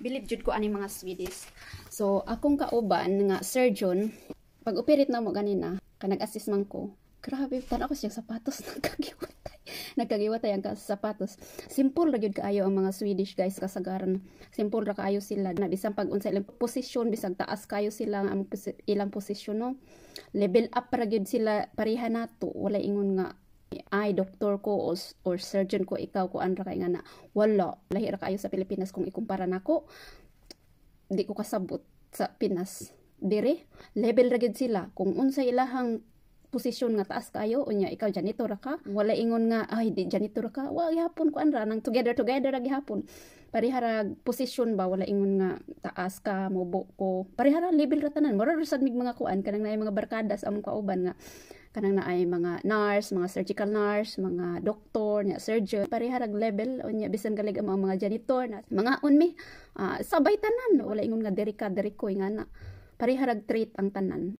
Believe jud ko ani mga Swedish. So akong kauban nga surgeon, pag operate na mo ganina, kanag-assist man ko. Grabe, tan ako siya sapatos nagkagiwatay. Nagkagiwatay ang sapatos. Simple ra gyud kaayo ang mga Swedish guys kasagaran. Simple ra kaayo sila na bisan pag unsa ilang posisyon bisag taas kayo sila ang ilang posisyon no. Level up ra gyud sila pareha nato. Wala ingon nga ay doktor ko or surgeon ko ikaw ko anra kay nga na wala lahi ra kayo sa Pilipinas kung ikumpara nako di ko kasabot sa Pinas dire level ra gyud sila kung unsa ilahang posisyon nga taas kayo unya ikaw janitor ra ka wala ingon nga ay di janitor ka wa gihapon ko anra nang together ra gihapon pareha ra posisyon ba wala ingon nga taas ka mobo ko pareha ra level ra tanan mura ra sad mig mga kuan kanang naay mga barkadas among kauban nga kanang naay mga nurse, mga surgical nurse, mga doktor, nya surgeon, pareha rag level unya bisan galig ang mga janitor na mga unmi sabay tanan wala ingon nga diri ko nga na pareha rag treat ang tanan.